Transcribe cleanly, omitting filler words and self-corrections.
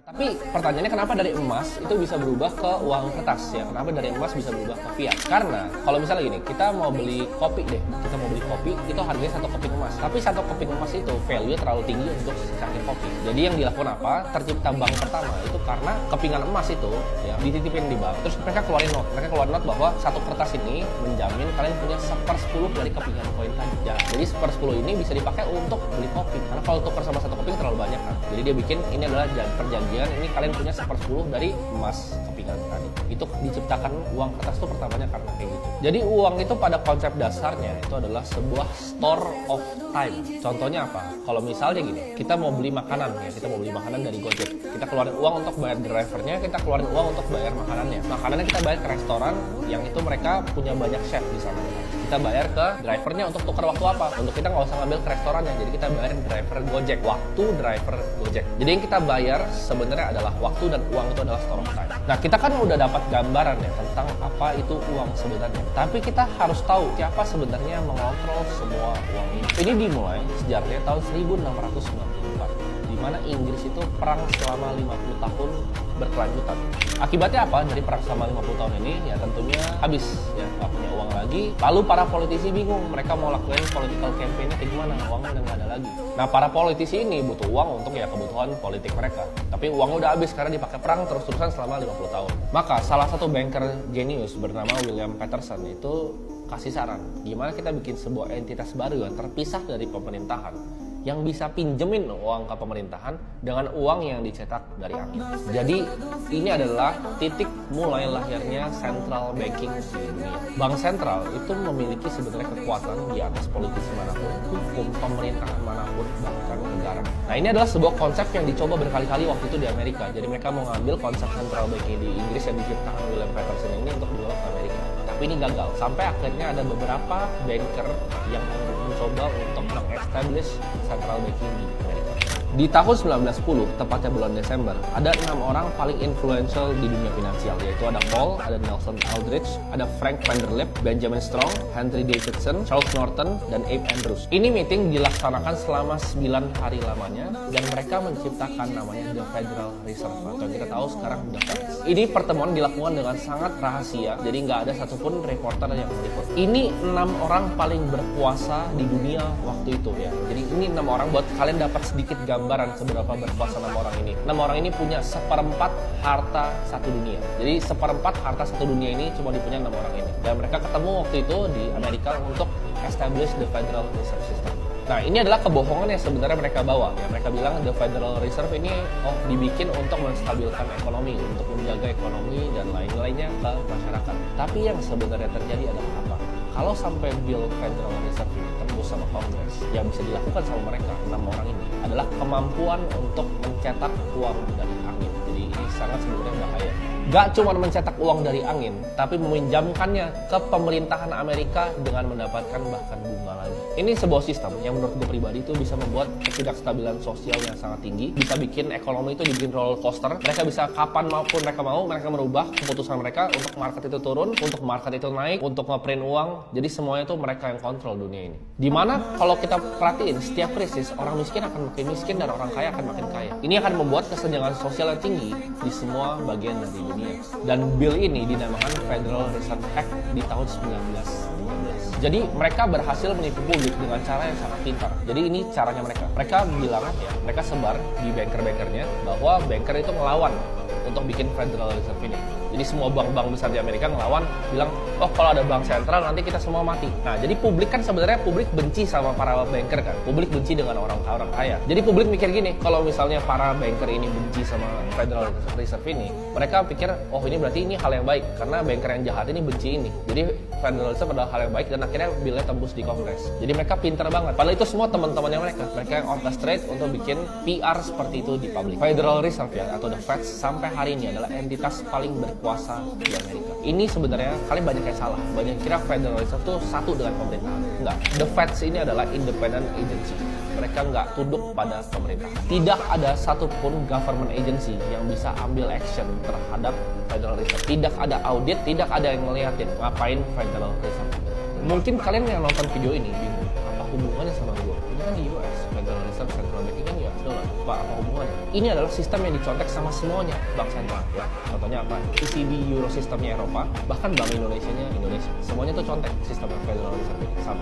Tapi pertanyaannya kenapa dari emas itu bisa berubah ke uang kertas ya? Kenapa dari emas bisa berubah ke fiat? Karena kalau misalnya gini, kita mau beli kopi deh, kita mau beli kopi itu harganya satu keping emas. Tapi satu keping emas itu value terlalu tinggi untuk secangkir kopi. Jadi yang dilakukan apa? Tercipta bank pertama itu karena kepingan emas itu ya dititipin di bank. Terus mereka keluarin note bahwa satu kertas ini menjamin kalian punya 1/10 dari kepingan koin tadi. Ya, jadi 1/10 ini bisa dipakai untuk beli kopi. Karena kalau tukar sama satu keping terlalu banyak kan. Jadi dia bikin ini adalah perjanjian. Ini kalian punya 1/10 dari emas kepingan tadi. Itu diciptakan uang kertas itu pertamanya karena kayak gitu. Jadi uang itu pada konsep dasarnya itu adalah sebuah store of time. Contohnya apa? Kalau misalnya gini, kita mau beli makanan ya, kita mau beli makanan dari Gojek. Kita keluarin uang untuk bayar drivernya, kita keluarin uang untuk bayar makanannya. Makanannya kita bayar ke restoran yang itu mereka punya banyak chef di sana. Kita bayar ke drivernya untuk tukar waktu apa? Untuk kita nggak usah ngambil ke restorannya, jadi kita bayarin driver Gojek, waktu driver Gojek. Jadi yang kita bayar sebenarnya adalah waktu dan uang itu adalah store of time. Nah kita kan udah dapat gambaran ya tentang apa itu uang sebenarnya. Tapi kita harus tahu siapa sebenarnya yang mengontrol semua uang ini. Ini dimulai sejarahnya tahun 1694. Di mana Inggris itu perang selama 50 tahun berkelanjutan. Akibatnya apa dari perang selama 50 tahun ini? Ya tentunya habis ya, nggak punya uang lagi. Lalu para politisi bingung, mereka mau lakuin political campaign-nya kayak gimana? Uangnya udah nggak ada lagi. Nah para politisi ini butuh uang untuk ya kebutuhan politik mereka. Tapi uangnya udah habis karena dipakai perang terus-terusan selama 50 tahun. Maka salah satu banker jenius bernama William Paterson itu kasih saran, gimana kita bikin sebuah entitas baru yang terpisah dari pemerintahan, yang bisa pinjemin uang ke pemerintahan dengan uang yang dicetak dari angin. Jadi ini adalah titik mulai lahirnya central banking di dunia. Bank sentral itu memiliki sebenarnya kekuatan di atas politisi manapun, hukum, pemerintahan manapun, bahkan negara. Nah ini adalah sebuah konsep yang dicoba berkali-kali waktu itu di Amerika. Jadi mereka mau ngambil konsep central banking di Inggris yang diciptakan William Paterson ini untuk dibawa ke Amerika. Tapi ini gagal. Sampai akhirnya ada beberapa banker yang mencoba untuk meng-establish central banking di Amerika. Di tahun 1910, tepatnya bulan Desember, ada 6 orang paling influential di dunia finansial, yaitu ada Paul, ada Nelson Aldrich, ada Frank Vanderlip, Benjamin Strong, Henry Davidson, Charles Norton, dan Abe Andrews. Ini meeting dilaksanakan selama 9 hari lamanya, dan mereka menciptakan namanya The Federal Reserve, atau kita tahu sekarang The Fed. Ini pertemuan dilakukan dengan sangat rahasia, jadi nggak ada satupun reporter yang meliput. Ini 6 orang paling berkuasa di dunia waktu itu ya. Jadi ini 6 orang buat kalian dapat sedikit gambaran seberapa berkuasa 6 orang ini. 6 orang ini punya 1/4 harta satu dunia. Jadi 1/4 harta satu dunia ini cuma dipunya 6 orang ini. Dan mereka ketemu waktu itu di Amerika untuk establish the Federal Reserve System. Nah ini adalah kebohongan yang sebenarnya mereka bawa. Ya, mereka bilang the Federal Reserve ini dibikin untuk menstabilkan ekonomi, untuk menjaga ekonomi dan lain-lainnya ke masyarakat. Tapi yang sebenarnya terjadi adalah apa? Kalau sampai Bill Federal Reserve ini tembus sama Kongres, yang bisa dilakukan sama mereka 6 orang ini adalah kemampuan untuk mencetak uang dari angin. Jadi ini sangat sebenarnya bahaya. Gak cuma mencetak uang dari angin, tapi meminjamkannya ke pemerintahan Amerika dengan mendapatkan bahkan bunga lagi. Ini sebuah sistem yang menurut gue pribadi itu bisa membuat ketidakstabilan sosial yang sangat tinggi, bisa bikin ekonomi itu dibikin roller coaster. Mereka bisa kapan maupun mereka mau, mereka merubah keputusan mereka untuk market itu turun, untuk market itu naik, untuk ngeprint uang. Jadi semuanya itu mereka yang kontrol dunia ini. Dimana kalau kita perhatiin, setiap krisis orang miskin akan makin miskin dan orang kaya akan makin kaya. Ini akan membuat kesenjangan sosial yang tinggi di semua bagian dari dunia. Dan bill ini dinamakan Federal Reserve Act di tahun 1913. Jadi mereka berhasil menipu publik dengan cara yang sangat pintar. Jadi ini caranya mereka. Mereka bilang ya, mereka sebar di banker-bankernya bahwa banker itu ngelawan untuk bikin Federal Reserve ini. Jadi semua bank-bank besar di Amerika ngelawan, bilang, oh kalau ada bank sentral nanti kita semua mati. Nah jadi publik kan sebenarnya publik benci sama para banker kan. Publik benci dengan orang kaya. Jadi publik mikir gini, kalau misalnya para banker ini benci sama Federal Reserve ini, mereka pikir, oh ini berarti ini hal yang baik. Karena banker yang jahat ini benci ini. Jadi Federal Reserve adalah hal yang baik dan akhirnya billnya tembus di Kongres. Jadi mereka pintar banget. Padahal itu semua teman-temannya mereka. Mereka yang orchestrate untuk bikin PR seperti itu di publik. Federal Reserve ya, atau The Fed sampai hari ini adalah entitas paling berkuasa di Amerika. Ini sebenarnya kalian banyak yang salah. Banyak kira Federal Reserve itu satu dengan pemerintahan. Enggak. The Fed ini adalah independent agency. Mereka nggak tunduk pada pemerintah. Tidak ada satupun government agency yang bisa ambil action terhadap Federal Reserve. Tidak ada audit, tidak ada yang ngeliatin ngapain Federal Reserve. Mungkin kalian yang nonton video ini bingung, apa hubungannya sama gue? Ini kan di US, Federal Reserve Central Banking kan US dollar. Pak, apa hubungannya? Ini adalah sistem yang dicontek sama semuanya bank sentral. Ya. Contohnya apa? ECB Euro sistemnya Eropa, bahkan Bank Indonesia-nya Indonesia. Semuanya tuh contek sistem Federal Reserve ini sama.